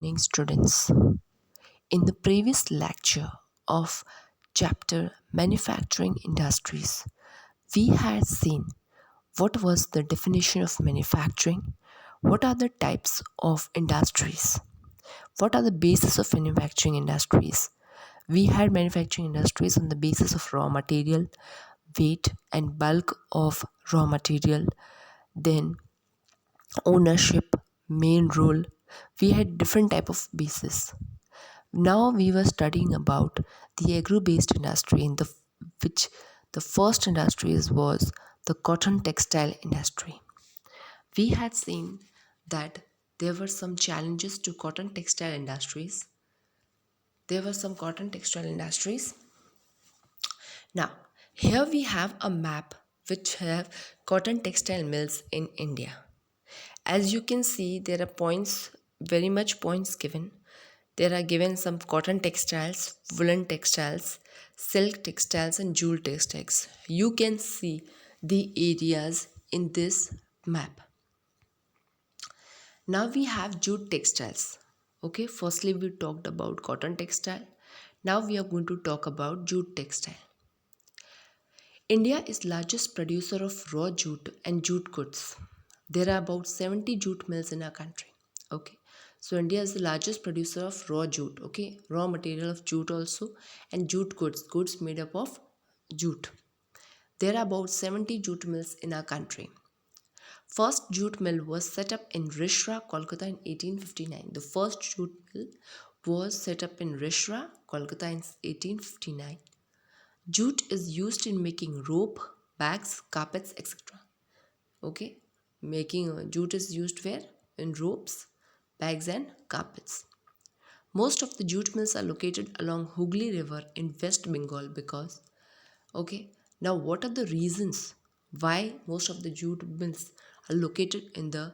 Evening, students. In the previous lecture of chapter Manufacturing Industries, we had seen what was the definition of manufacturing, what are the types of industries, what are the basis of manufacturing industries. We had manufacturing industries on the basis of raw material, weight and bulk of raw material, then ownership, main role. We had different type of basis. Now we were studying about the agro-based industry in the which the first industries was the cotton textile industry. We had seen that there were some challenges to cotton textile industries. There were some cotton textile industries. Now, here we have a map which have cotton textile mills in India. As you can see, there are points, very much points given. There are given some cotton textiles, woolen textiles, silk textiles, and jewel textiles. You can see the areas in this map. Now we have jute textiles. Okay, firstly, we talked about cotton textile. Now we are going to talk about jute textile. India is largest producer of raw jute and jute goods. There are about 70 jute mills in our country. Okay. So India is the largest producer of raw jute, okay? Raw material of jute also, and jute goods, goods made up of jute. There are about 70 jute mills in our country. First jute mill was set up in Rishra, Kolkata in 1859. The first jute mill was set up in Rishra, Kolkata in 1859. Jute is used in making rope, bags, carpets, etc. Okay, making jute is used where? In ropes, bags, and carpets. Most of the jute mills are located along Hooghly River in West Bengal because, okay, now what are the reasons why most of the jute mills are located in the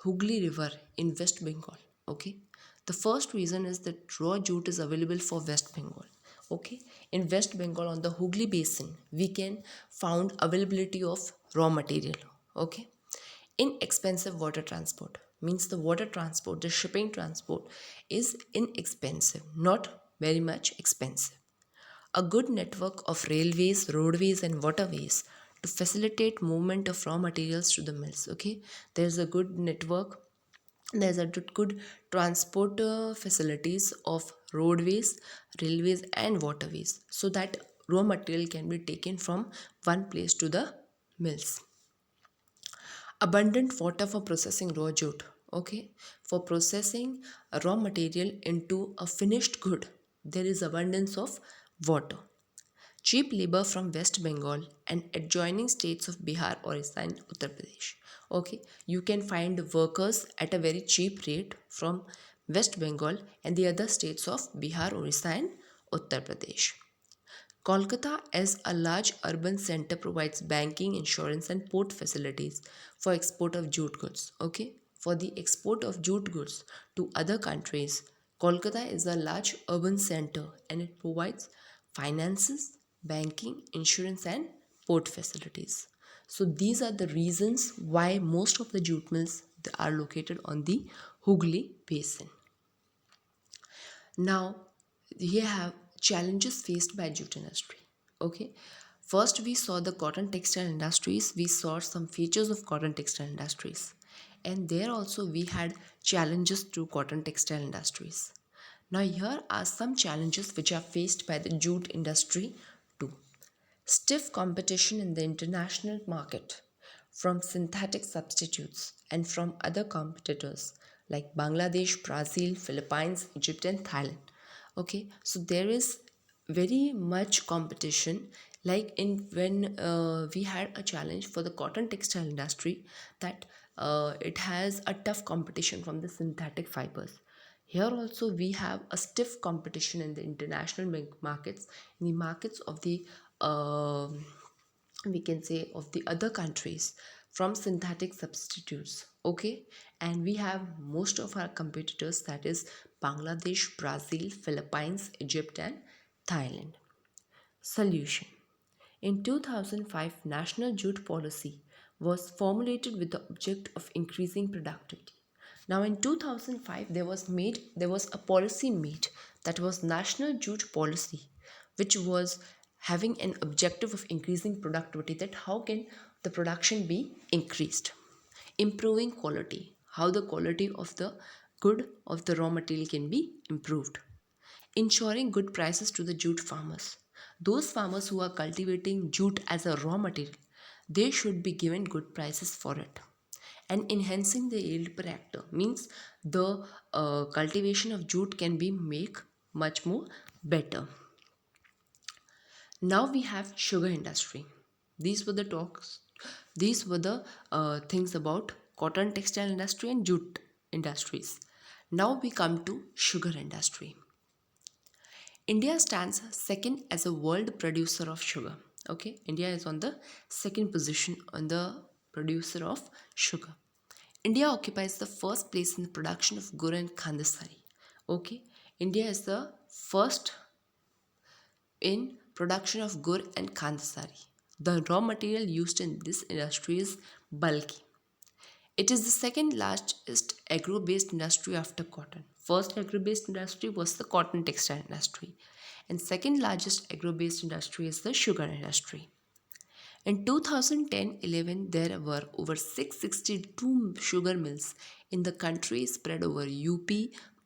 Hooghly River in West Bengal? Okay, the first reason is that raw jute is available for West Bengal. Okay, in West Bengal on the Hooghly Basin, we can found availability of raw material. Okay, inexpensive water transport means the water transport, the shipping transport is inexpensive, not very much expensive. A good network of railways, roadways, and waterways to facilitate movement of raw materials to the mills. Okay, there's a good network, there's a good transport facilities of roadways, railways, and waterways so that raw material can be taken from one place to the mills. Abundant water for processing raw jute. Okay, for processing a raw material into a finished good, there is abundance of water. Cheap labor from West Bengal and adjoining states of Bihar, Orissa, and Uttar Pradesh. Okay, you can find workers at a very cheap rate from West Bengal and the other states of Bihar, Orissa, and Uttar Pradesh. Kolkata, as a large urban center, provides banking, insurance, and port facilities for export of jute goods. Okay, for the export of jute goods to other countries, Kolkata is a large urban center and it provides finances, banking, insurance, and port facilities. So these are the reasons why most of the jute mills are located on the Hooghly Basin. Now, here have challenges faced by jute industry. Okay, first we saw the cotton textile industries. We saw some features of cotton textile industries, and there also we had challenges to cotton textile industries. Now, here are some challenges which are faced by the jute industry too. Stiff competition in the international market from synthetic substitutes and from other competitors like Bangladesh, Brazil, Philippines, Egypt, and Thailand. Okay, so there is very much competition. Like in when we had a challenge for the cotton textile industry that it has a tough competition from the synthetic fibers. Here also we have a stiff competition in the international markets, in the markets of the we can say of the other countries from synthetic substitutes. Okay, and we have most of our competitors, that is Bangladesh, Brazil, Philippines, Egypt, and Thailand. Solution: in 2005, National Jute Policy was formulated with the object of increasing productivity. Now in 2005 there was a policy made, that was National Jute Policy, which was having an objective of increasing productivity, that how can the production be increased, improving quality, how the quality of the good of the raw material can be improved, ensuring good prices to the jute farmers. Those farmers who are cultivating jute as a raw material, they should be given good prices for it. And enhancing the yield per hectare means the cultivation of jute can be make much more better. Now we have sugar industry. These were the talks. These were the things about cotton textile industry and jute industries. Now we come to sugar industry. India stands second as a world producer of sugar. Okay, India is on the second position on the producer of sugar. India occupies the first place in the production of gur and khandasari. Okay, India is the first in production of gur and khandasari. The raw material used in this industry is bulky. It is the second largest agro-based industry after cotton. First agro-based industry was the cotton textile industry, and second largest agro-based industry is the sugar industry. In 2010-11, there were over 662 sugar mills in the country spread over UP,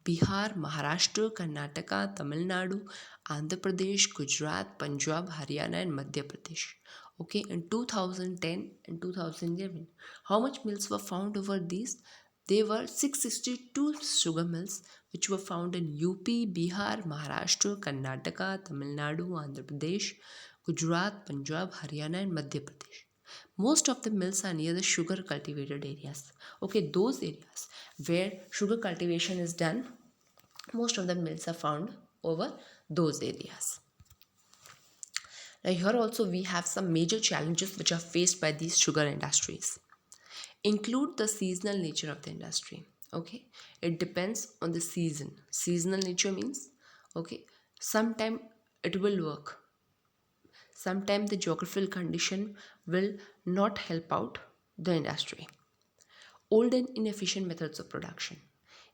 Bihar, Maharashtra, Karnataka, Tamil Nadu, Andhra Pradesh, Gujarat, Punjab, Haryana, and Madhya Pradesh. Okay, in 2010 and 2011, how much mills were found over these? There were 662 sugar mills which were found in UP, Bihar, Maharashtra, Karnataka, Tamil Nadu, Andhra Pradesh, Gujarat, Punjab, Haryana, and Madhya Pradesh. Most of the mills are near the sugar cultivated areas. Okay, those areas where sugar cultivation is done, most of the mills are found over those areas. Now, here also we have some major challenges which are faced by these sugar industries. Include the seasonal nature of the industry. Okay, it depends on the season. Seasonal nature means, okay, sometime it will work, sometimes the geographical condition will not help out the industry. Old and inefficient methods of production.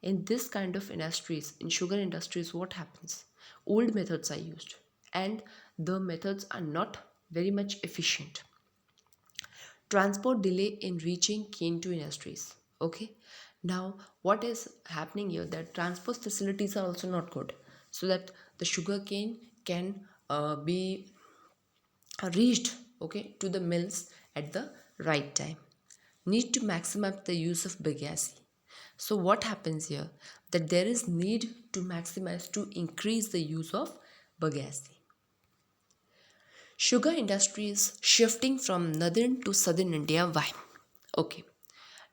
In this kind of industries, in sugar industries, what happens? Old methods are used and the methods are not very much efficient. Transport delay in reaching cane to industries. Okay, now what is happening here, that transport facilities are also not good, so that the sugar cane can be reached, okay, to the mills at the right time. Need to maximize the use of bagasse. So what happens here, that there is need to maximize, to increase the use of bagasse. Sugar industry is shifting from northern to southern India. Why? Okay,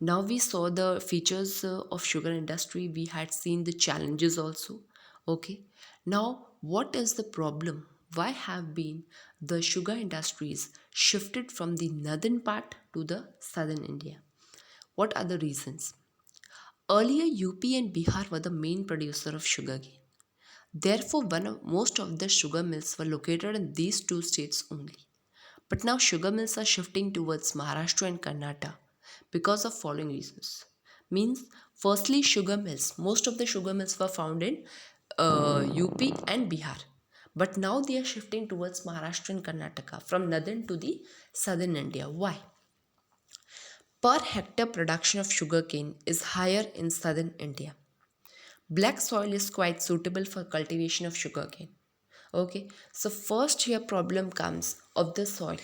now we saw the features of sugar industry, we had seen the challenges also. Okay, now what is the problem, why have been the sugar industries shifted from the northern part to the southern India? What are the reasons? Earlier UP and Bihar were the main producer of sugarcane, therefore most of the sugar mills were located in these two states only. But now sugar mills are shifting towards Maharashtra and Karnataka because of following reasons. Means, firstly, sugar mills. Most of the sugar mills were found in UP and Bihar. But now they are shifting towards Maharashtra and Karnataka, from northern to the southern India. Why? Per hectare production of sugarcane is higher in southern India. Black soil is quite suitable for cultivation of sugarcane. Okay, so first here problem comes of the soil,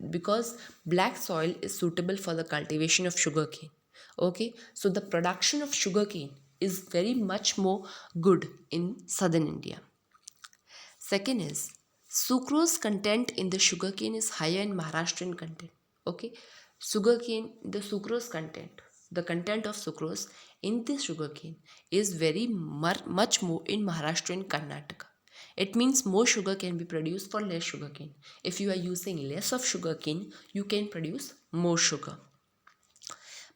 because black soil is suitable for the cultivation of sugarcane. Okay, so the production of sugarcane is very much more good in southern India. Second is, sucrose content in the sugarcane is higher in Maharashtrian content. Okay, sugarcane, the sucrose content, the content of sucrose in the sugarcane is very much more in Maharashtra and Karnataka. It means more sugar can be produced for less sugarcane. If you are using less of sugarcane, you can produce more sugar.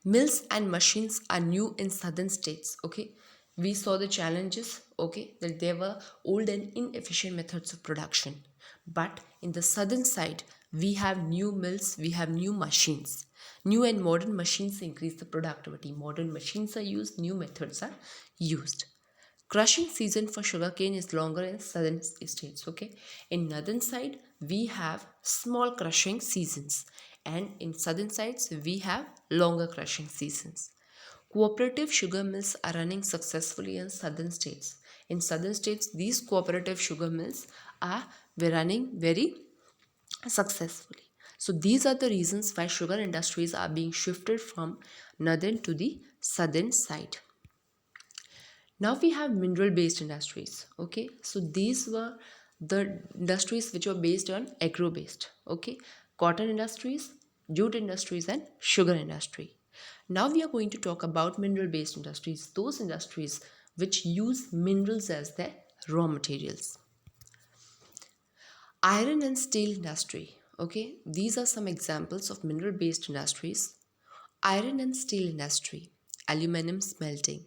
Mills and machines are new in southern states. Okay, we saw the challenges. Okay, that there were old and inefficient methods of production. But in the southern side, We have new mills, we have new machines. New and modern machines increase the productivity. Modern machines are used, new methods are used. Crushing season for sugarcane is longer in southern states. Okay, in northern side we have small crushing seasons, and in southern sides we have longer crushing seasons. Cooperative sugar mills are running successfully in southern states. In southern states, these cooperative sugar mills are running very successfully. So these are the reasons why sugar industries are being shifted from northern to the southern side. Now we have mineral based industries. Okay, so these were the industries which were based on agro based. Okay, cotton industries, jute industries, and sugar industry. Now we are going to talk about mineral based industries, those industries which use minerals as their raw materials. Iron and steel industry. Okay, these are some examples of mineral based industries. Iron and steel industry, aluminum smelting,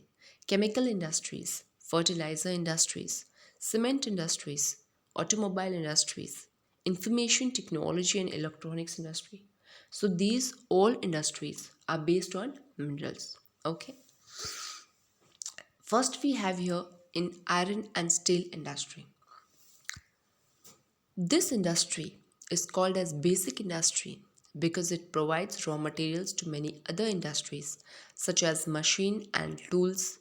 chemical industries, fertilizer industries, cement industries, automobile industries, information technology and electronics industry. So these all industries are based on minerals. Okay. First we have here in iron and steel industry. This industry is called as basic industry because it provides raw materials to many other industries such as machine and tools,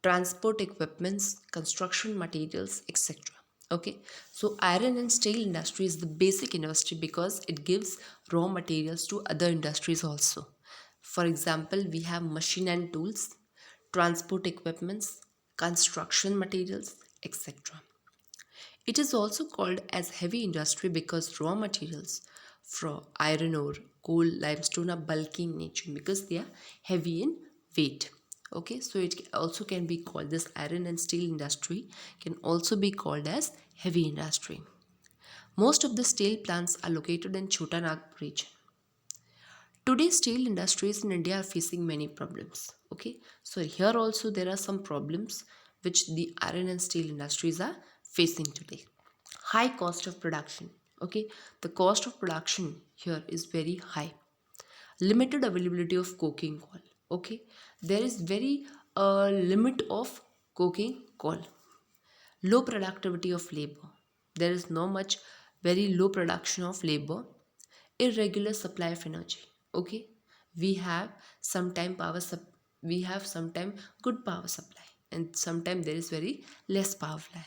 transport equipments, construction materials, etc. Okay, so iron and steel industry is the basic industry because it gives raw materials to other industries also. For example, we have machine and tools, transport equipments, construction materials, etc. It is also called as heavy industry because raw materials from iron ore, coal, limestone are bulky in nature because they are heavy in weight. Okay, so it also can be called, this iron and steel industry can also be called as heavy industry. Most of the steel plants are located in Chota Nagpur region. Today, steel industries in India are facing many problems. Okay, so here also there are some problems which the iron and steel industries are facing today. High cost of production. Okay, the cost of production here is very high. Limited availability of coking coal. Okay, there is very limit of coking coal. Low productivity of labor. There is no much, very low production of labor. Irregular supply of energy. Okay, we have sometime we have sometime good power supply, and sometime there is very less power supply.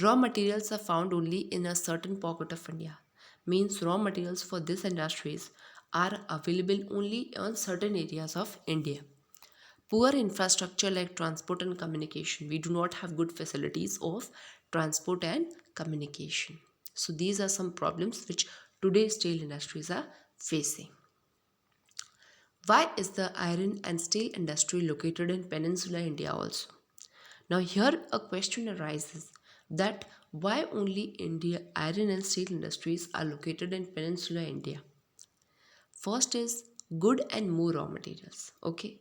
Raw materials are found only in a certain pocket of India. Means raw materials for these industries are available only on certain areas of India. Poor infrastructure like transport and communication. We do not have good facilities of transport and communication. So these are some problems which today's steel industries are facing. Why is the iron and steel industry located in Peninsular India also? Now here a question arises that why only India iron and steel industries are located in Peninsular India? First is good and more raw materials. Okay,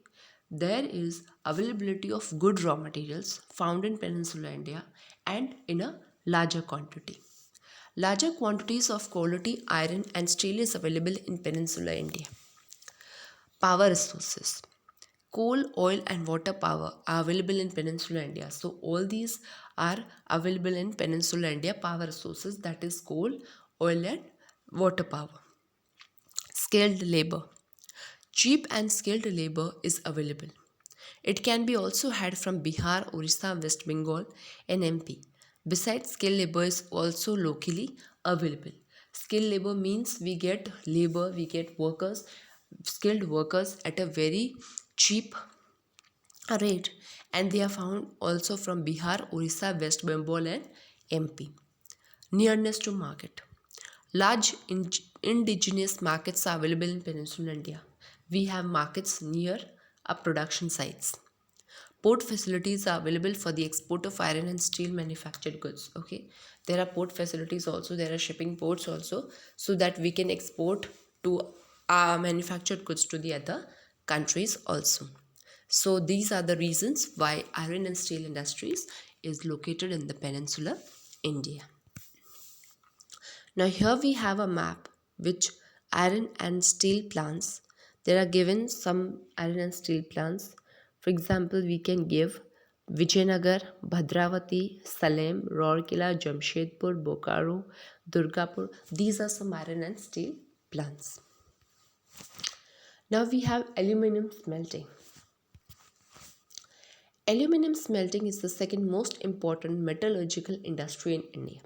there is availability of good raw materials found in Peninsular India and in a larger quantity. Larger quantities of quality iron and steel is available in Peninsular India. Power resources. Coal, oil, and water power are available in Peninsular India. So, all these are available in Peninsular India power resources, that is, coal, oil, and water power. Skilled labor. Cheap and skilled labor is available. It can be also had from Bihar, Orissa, West Bengal, and MP. Besides, skilled labor is also locally available. Skilled labor means we get labor, we get workers, skilled workers at a very cheap rate, and they are found also from Bihar, Orissa, West Bengal, and MP. Nearness to market. Large indigenous markets are available in Peninsular India. We have markets near our production sites. Port facilities are available for the export of iron and steel manufactured goods. Okay, there are port facilities also, there are shipping ports also, so that we can export to our manufactured goods to the other countries also. So these are the reasons why iron and steel industries is located in the Peninsular India. Now here we have a map which iron and steel plants. There are given some iron and steel plants. For example, we can give Vijayanagar, Bhadravati, Salem, Rourkela, Jamshedpur, Bokaro, Durgapur. These are some iron and steel plants. Now we have aluminum smelting. Aluminum smelting is the second most important metallurgical industry in India.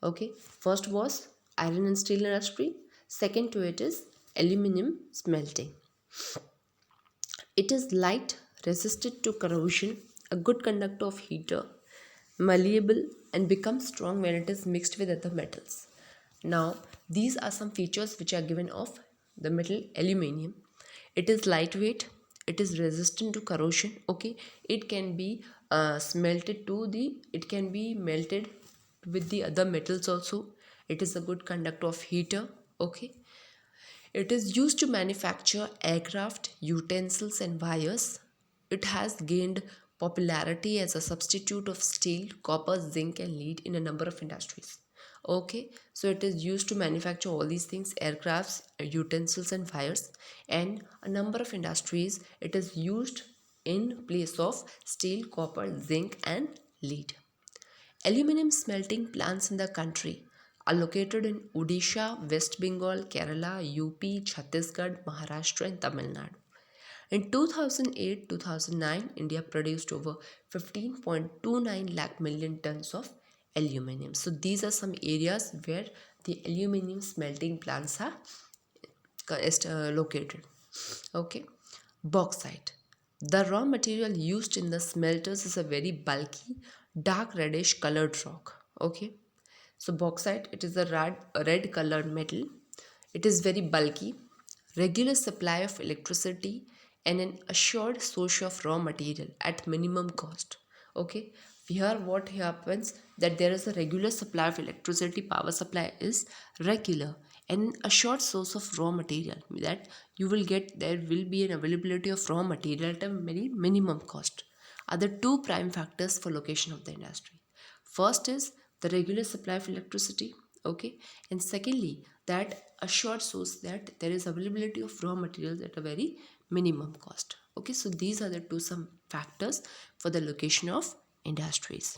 Okay, first was iron and steel industry, second to it is aluminum smelting. It is light, resistant to corrosion, a good conductor of heater, malleable, and becomes strong when it is mixed with other metals. Now, these are some features which are given of the metal aluminium. It is lightweight, it is resistant to corrosion. Okay, it can be it can be melted with the other metals also. It is a good conductor of heater. Okay, it is used to manufacture aircraft, utensils, and wires. It has gained popularity as a substitute of steel, copper, zinc, and lead in a number of industries. Okay, so it is used to manufacture all these things, aircrafts, utensils, and wires, and a number of industries. It is used in place of steel, copper, zinc, and lead. Aluminum smelting plants in the country are located in Odisha, West Bengal, Kerala, UP, Chhattisgarh, Maharashtra, and Tamil Nadu. In 2008-2009, India produced over 15.29 lakh million tons of aluminum. So these are some areas where the aluminum smelting plants are located. Okay, bauxite. The raw material used in the smelters is a very bulky, dark reddish colored rock. Okay, so bauxite, it is a red colored metal. It is very bulky, regular supply of electricity, and an assured source of raw material at minimum cost. Okay, here what happens, that there is a regular supply of electricity, power supply is regular, and a short source of raw material, that you will get, there will be an availability of raw material at a very minimum cost, are the two prime factors for location of the industry. First is the regular supply of electricity. Okay, and secondly, that assured source, that there is availability of raw materials at a very minimum cost. Okay, so these are the two some factors for the location of industries.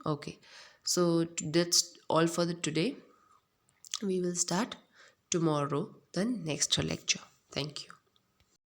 Okay, so that's all for the today. We will start tomorrow the next lecture. Thank you.